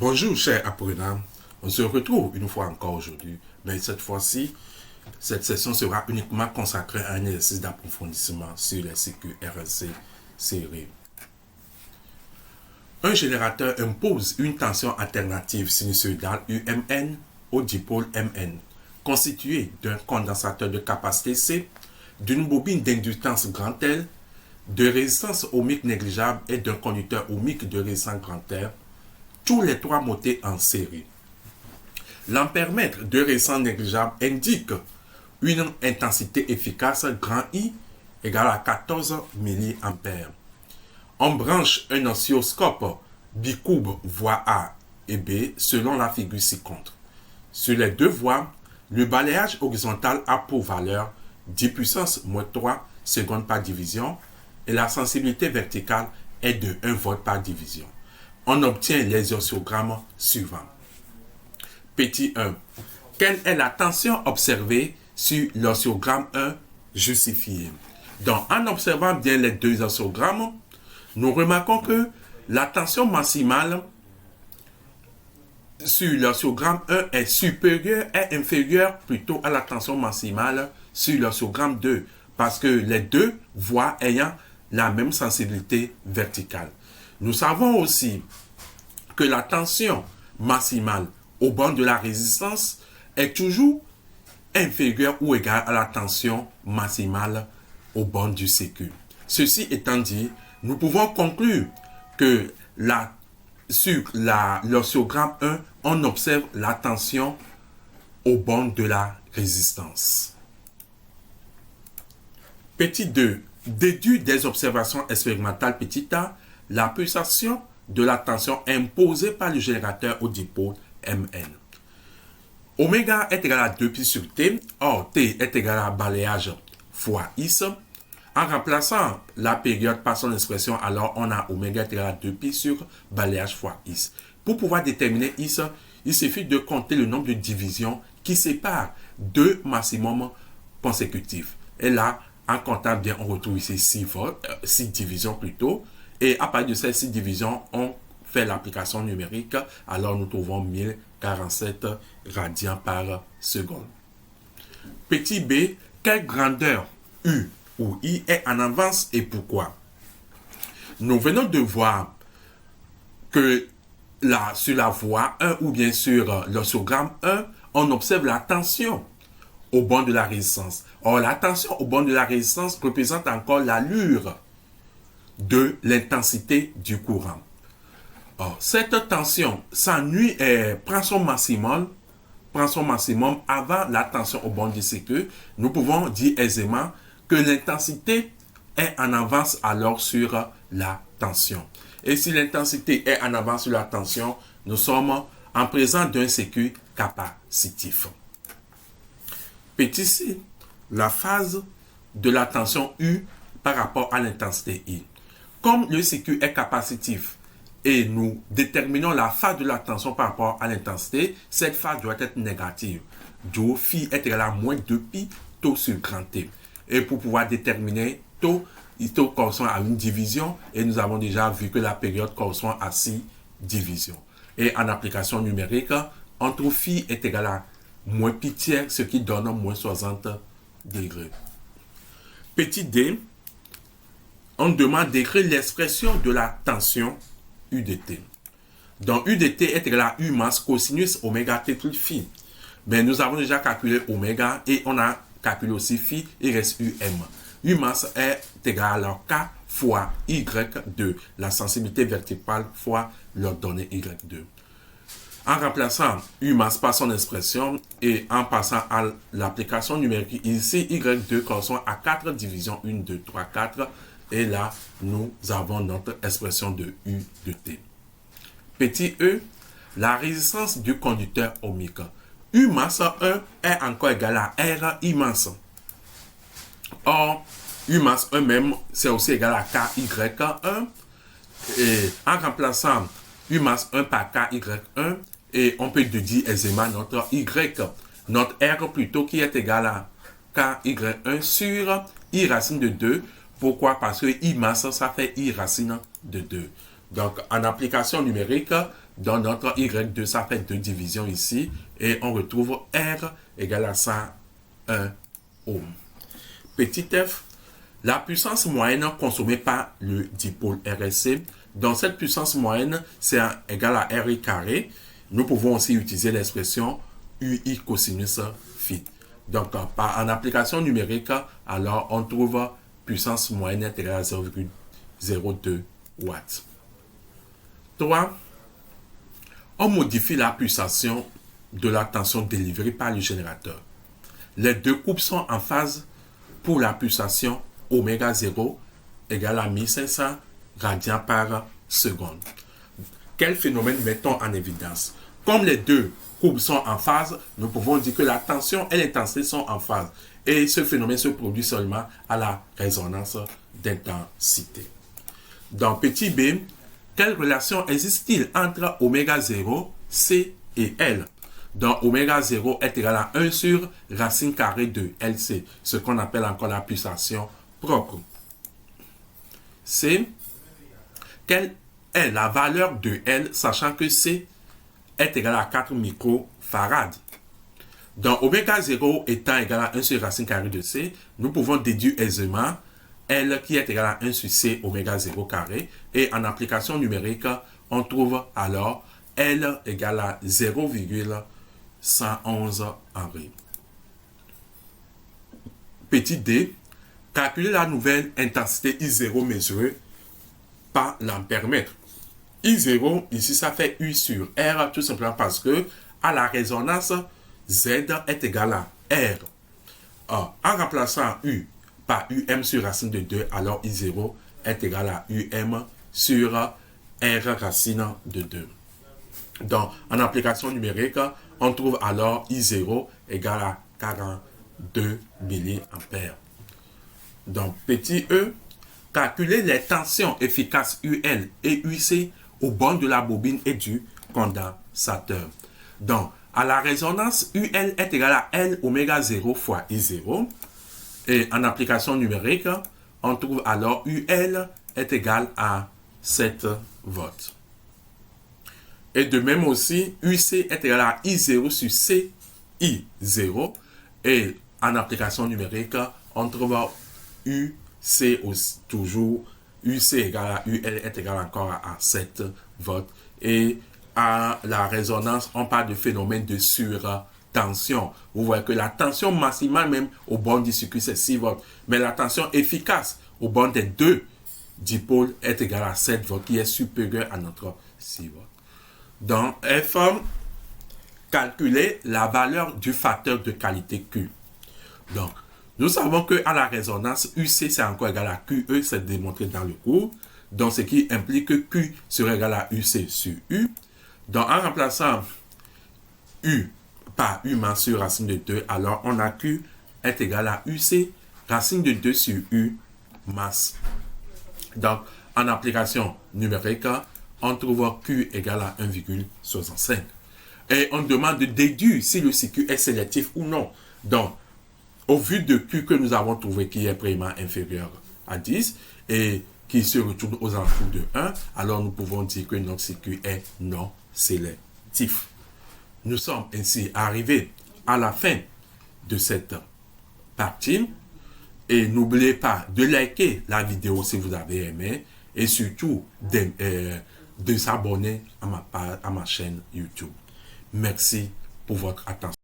Bonjour chers apprenants, on se retrouve une fois encore aujourd'hui, mais cette fois-ci, cette session sera uniquement consacrée à un exercice d'approfondissement sur les CQRLC série. Un générateur impose une tension alternative sinusoïdale UMN au dipôle MN, constitué d'un condensateur de capacité C, d'une bobine d'inductance grand L, de résistance ohmique négligeable et d'un conducteur ohmique de résistance grand R, tous les trois montés en série. L'ampèremètre de résistance négligeable indique une intensité efficace grand I égale à 14 mA. On branche un oscilloscope bicoube voie A et B selon la figure ci-contre. Sur les deux voies, le balayage horizontal a pour valeur 10 puissance moins 3 secondes par division et la sensibilité verticale est de 1 volt par division. On obtient les oscillogrammes suivants. Petit 1. Quelle est la tension observée sur l'oscillogramme 1 justifié? Donc, en observant bien les deux oscillogrammes, nous remarquons que la tension maximale sur l'oscillogramme 1 est supérieure et inférieure plutôt à la tension maximale sur l'oscillogramme 2 parce que les deux voies ayant la même sensibilité verticale. Nous savons aussi que la tension maximale au bord de la résistance est toujours inférieure ou égale à la tension maximale au bord du CQ. Ceci étant dit, nous pouvons conclure que sur l'oscillogramme 1, on observe la tension au bord de la résistance. Petit 2. Déduit des observations expérimentales petit a, la pulsation de la tension imposée par le générateur au dipôle Mn. Oméga est égal à 2π sur T, or T est égal à balayage fois Is. En remplaçant la période par son expression, alors on a oméga est égal à 2π sur balayage fois Is. Pour pouvoir déterminer Is, il suffit de compter le nombre de divisions qui séparent deux maximums consécutifs. Et là, en comptant bien, on retrouve ici 6 divisions plutôt. Et à partir de ces 6 divisions, on fait l'application numérique. Alors, nous trouvons 1047 radians par seconde. Petit b, quelle grandeur U ou I est en avance et pourquoi? Nous venons de voir que là, sur la voie 1 ou bien sur l'oscillogramme 1, on observe la tension au bord de la résistance. Or, la tension au bord de la résistance représente encore l'allure de l'intensité du courant. Or, cette tension s'ennuie et prend son maximum avant la tension au bord du CQ. Nous pouvons dire aisément que l'intensité est en avance alors sur la tension. Et si l'intensité est en avance sur la tension, nous sommes en présence d'un CQ capacitif. Petit c, la phase de la tension U par rapport à l'intensité I. Comme le CQ est capacitif et nous déterminons la phase de la tension par rapport à l'intensité, cette phase doit être négative. D'où phi est égal à moins 2π tau sur grand T. Et pour pouvoir déterminer tau, tau correspond à une division et nous avons déjà vu que la période correspond à 6 divisions. Et en application numérique, on trouve phi est égal à moins pi tiers, ce qui donne moins 60 degrés. Petit d, on demande d'écrire l'expression de la tension U de T. Donc U de T est égal à U masse cosinus oméga T plus phi. Mais nous avons déjà calculé oméga et on a calculé aussi phi, il reste UM. U masse est égal à K fois Y2, la sensibilité verticale fois l'ordonnée Y2. En remplaçant U masse par son expression et en passant à l'application numérique, ici Y2 correspond à 4 divisions 1, 2, 3, 4. Et là, nous avons notre expression de U de T. Petit e, la résistance du conducteur ohmique. U masse 1 est encore égal à R I masse. Or, U masse 1 même, c'est aussi égal à KY1. Et en remplaçant U masse 1 par KY1, et on peut déduire aisément notre Y, notre R plutôt, qui est égal à KY1 sur I racine de 2. Pourquoi? Parce que I masse, ça fait I racine de 2. Donc, en application numérique, Dans notre Y2, ça fait 2 divisions ici. Et on retrouve R égale à 101 ohms. Petit f, la puissance moyenne consommée par le dipôle RSC. Dans cette puissance moyenne, c'est égal à RI carré. Nous pouvons aussi utiliser l'expression UI cosinus phi. Donc, en application numérique, alors on trouve puissance moyenne est égale à 0,02 watts. 3. On modifie la pulsation de la tension délivrée par le générateur. Les deux courbes sont en phase pour la pulsation oméga 0 égale à 1500 radians par seconde. Quel phénomène mettons en évidence? Comme les deux courbes sont en phase, nous pouvons dire que la tension et l'intensité sont en phase. Et ce phénomène se produit seulement à la résonance d'intensité. Dans petit b, quelle relation existe-t-il entre oméga 0, C et L? Donc, oméga 0 est égal à 1 sur racine carrée de LC, ce qu'on appelle encore la pulsation propre. C, quelle est la valeur de L, sachant que C est égal à 4 microfarads? Donc, oméga 0 étant égal à 1 sur racine carrée de C, nous pouvons déduire aisément L qui est égal à 1 sur C oméga 0 carré. Et en application numérique, on trouve alors L égale à 0,111 Henri. Petit d, calculer la nouvelle intensité I0 mesurée par l'ampèremètre. I0, ici, ça fait U sur R, tout simplement parce que à la résonance, Z est égal à R. Or, en remplaçant U par UM sur racine de 2, alors I0 est égal à UM sur R racine de 2. Donc, en application numérique, on trouve alors I0 égal à 42 mA. Donc, petit e, calculer les tensions efficaces UL et UC au bord de la bobine et du condensateur. Donc, à la résonance, UL est égal à L oméga 0 fois I0. Et en application numérique, on trouve alors UL est égal à 7 volts. Et de même aussi, UC est égal à I0 sur CI0. Et en application numérique, on trouve UC aussi, toujours UC égal à UL est égal encore à 7 volts. Et à la résonance, on parle de phénomène de surtension. Vous voyez que la tension maximale même au bord du circuit, c'est 6 volts. Mais la tension efficace au bord des deux dipôles est égale à 7 volts, qui est supérieur à notre 6 volts. Dans F, calculer la valeur du facteur de qualité Q. Donc, nous savons qu'à la résonance, UC c'est encore égal à QE, c'est démontré dans le cours. Donc, ce qui implique que Q serait égal à UC sur U. Donc, en remplaçant U par U masse sur racine de 2, alors on a Q est égal à UC, racine de 2 sur U masse. Donc, en application numérique, on trouve Q égale à 1,65. Et on demande de déduire si le circuit est sélectif ou non. Donc, au vu de Q que nous avons trouvé qui est vraiment inférieur à 10 et qui se retourne aux alentours de 1, alors nous pouvons dire que notre circuit est non sélectif. Nous sommes ainsi arrivés à la fin de cette partie. Et n'oubliez pas de liker la vidéo si vous avez aimé et surtout de s'abonner à ma chaîne YouTube. Merci pour votre attention.